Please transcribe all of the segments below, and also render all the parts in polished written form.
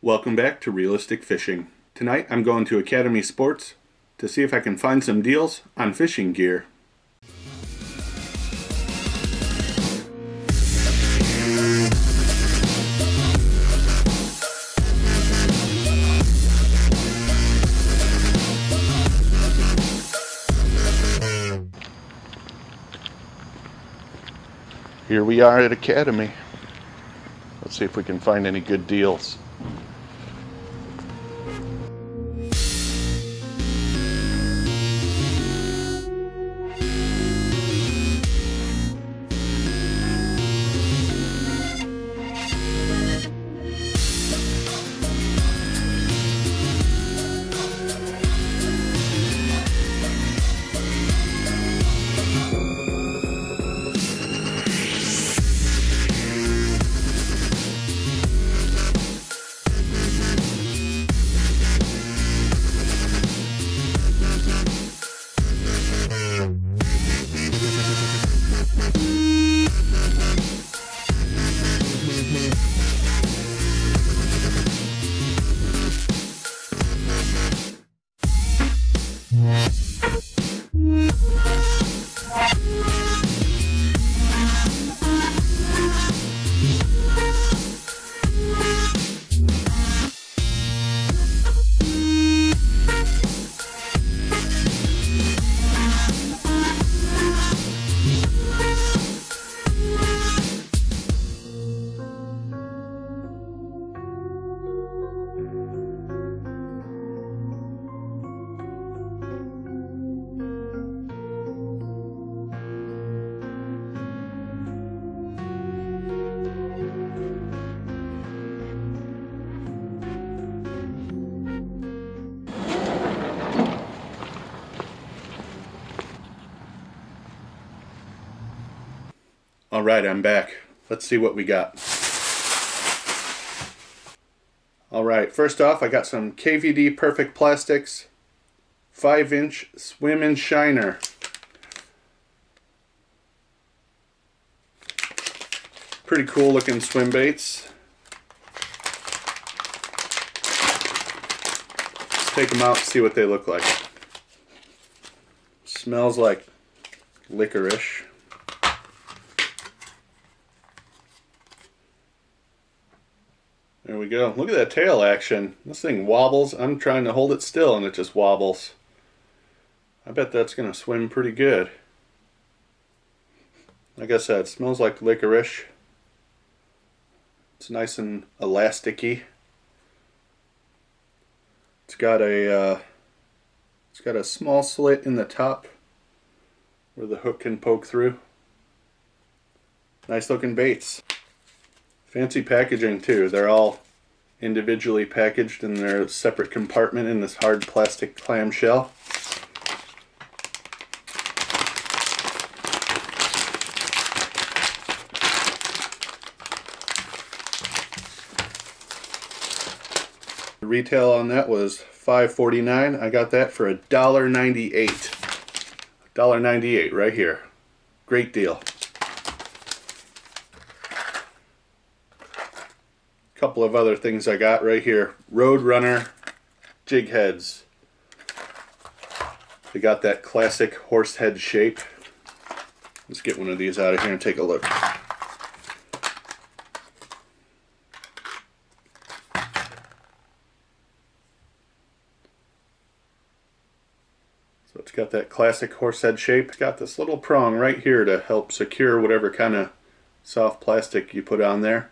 Welcome back to Realistic Fishing. Tonight I'm going to Academy Sports to see if I can find some deals on fishing gear. Here we are at Academy. Let's see if we can find any good deals. Alright, I'm back. Let's see what we got. Alright, first off I got some KVD Perfect Plastics 5-inch Swim and Shiner. Pretty cool looking swim baits. Let's take them out and see what they look like. Smells like licorice. There we go. Look at that tail action. This thing wobbles. I'm trying to hold it still and it just wobbles. I bet that's going to swim pretty good. Like I said, it smells like licorice. It's nice and elasticy. It's got a small slit in the top where the hook can poke through. Nice looking baits. Fancy packaging too. They're all individually packaged in their separate compartment in this hard plastic clamshell. The retail on that was $5.49. I got that for $1.98. $1.98 right here. Great deal. Couple of other things I got right here. Roadrunner jig heads. They got that classic horse head shape. Let's get one of these out of here and take a look. So it's got that classic horse head shape. Got this little prong right here to help secure whatever kind of soft plastic you put on there.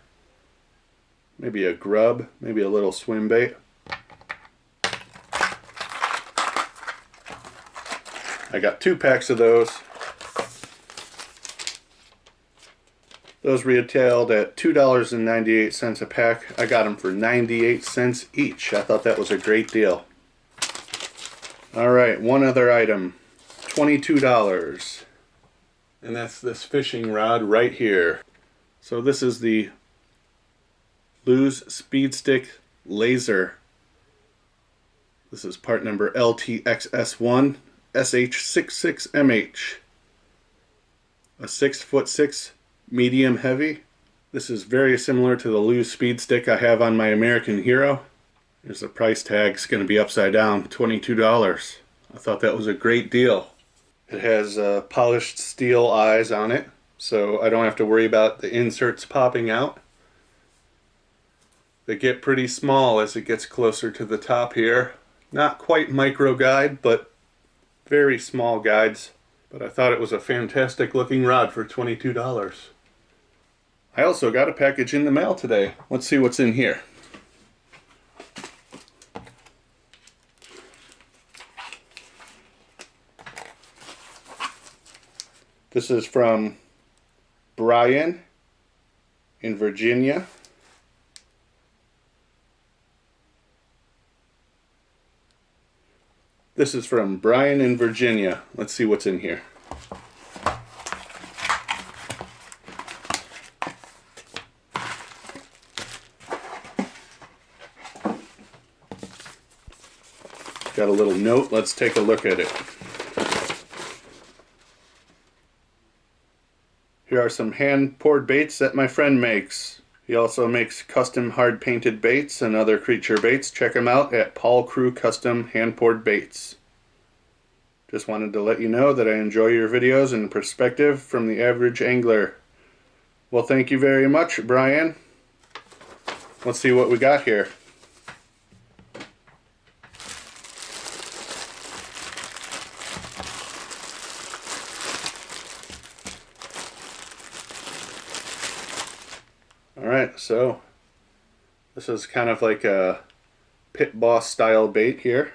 Maybe a grub, maybe a little swim bait. I got 2 packs of those. Those retailed at $2.98 a pack. I got them for 98 cents each. I thought that was a great deal. Alright, one other item. $22. And that's this fishing rod right here. So this is the Lew's Speed Stick Laser. This is part number LTXS1 SH66MH. A 6'6" medium heavy This is very similar to the Lew's Speed Stick I have on my American Hero. There's the price tag. It's going to be upside down, $22. I thought that was a great deal. It has polished steel eyes on it, so I don't have to worry about the inserts popping out. They get pretty small as it gets closer to the top here. Not quite micro guide, but very small guides. But I thought it was a fantastic looking rod for $22. I also got a package in the mail today. Let's see what's in here. This is from Brian in Virginia. This is from Brian in Virginia. Let's see what's in here. Got a little note. Let's take a look at it. Here are some hand-poured baits that my friend makes. He also makes custom hard-painted baits and other creature baits. Check him out at Paul Crew Custom Hand-Poured Baits. Just wanted to let you know that I enjoy your videos and perspective from the average angler. Well, thank you very much, Brian. Let's see what we got here. Alright, so this is kind of like a Pit Boss style bait here.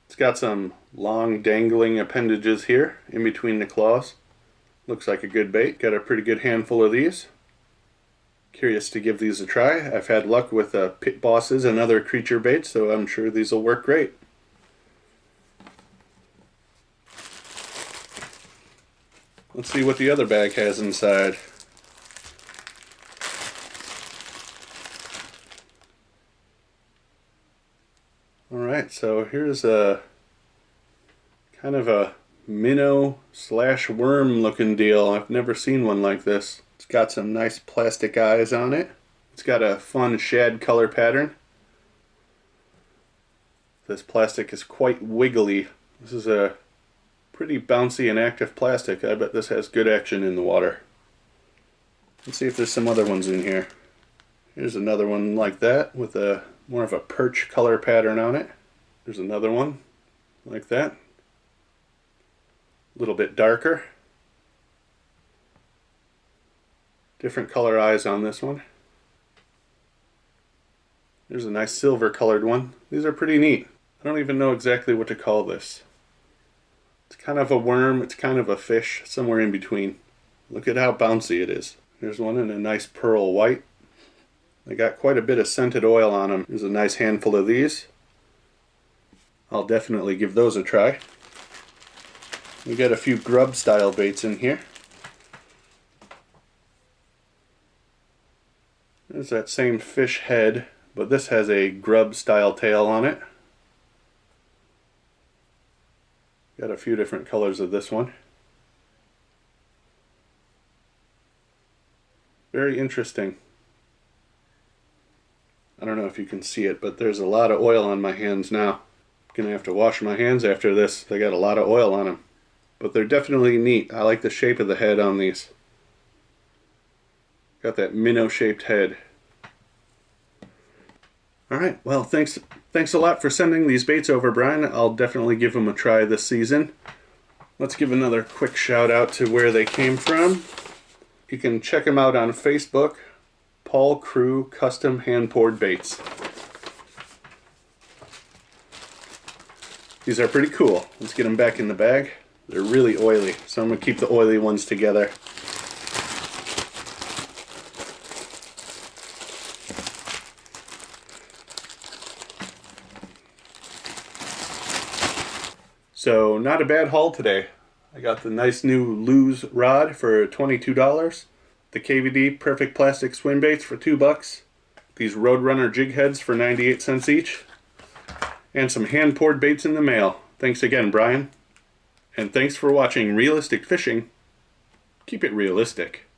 It's got some long dangling appendages here in between the claws. Looks like a good bait. Got a pretty good handful of these. Curious to give these a try. I've had luck with Pit Bosses and other creature baits, so I'm sure these will work great. Let's see what the other bag has inside. Alright, so here's a kind of a minnow slash worm looking deal. I've never seen one like this. It's got some nice plastic eyes on it. It's got a fun shad color pattern. This plastic is quite wiggly. This is a pretty bouncy and active plastic. I bet this has good action in the water. Let's see if there's some other ones in here. Here's another one like that with a more of a perch color pattern on it. There's another one like that. A little bit darker. Different color eyes on this one. There's a nice silver colored one. These are pretty neat. I don't even know exactly what to call this. It's kind of a worm, it's kind of a fish, somewhere in between. Look at how bouncy it is. There's one in a nice pearl white. They got quite a bit of scented oil on them. There's a nice handful of these. I'll definitely give those a try. We got a few grub style baits in here. There's that same fish head, but this has a grub style tail on it. Got a few different colors of this one. Very interesting. I don't know if you can see it, but there's a lot of oil on my hands now. I'm gonna have to wash my hands after this. They got a lot of oil on them. But they're definitely neat. I like the shape of the head on these. Got that minnow shaped head. Alright, well thanks a lot for sending these baits over, Brian. I'll definitely give them a try this season. Let's give another quick shout out to where they came from. You can check them out on Facebook. Paul Crew Custom Hand-Poured Baits. These are pretty cool. Let's get them back in the bag. They're really oily, so I'm going to keep the oily ones together. So, not a bad haul today. I got the nice new Lew's rod for $22. The KVD Perfect Plastic Swim Baits for $2. These Roadrunner jig heads for 98 cents each. And some hand-poured baits in the mail. Thanks again, Brian. And thanks for watching Realistic Fishing. Keep it realistic.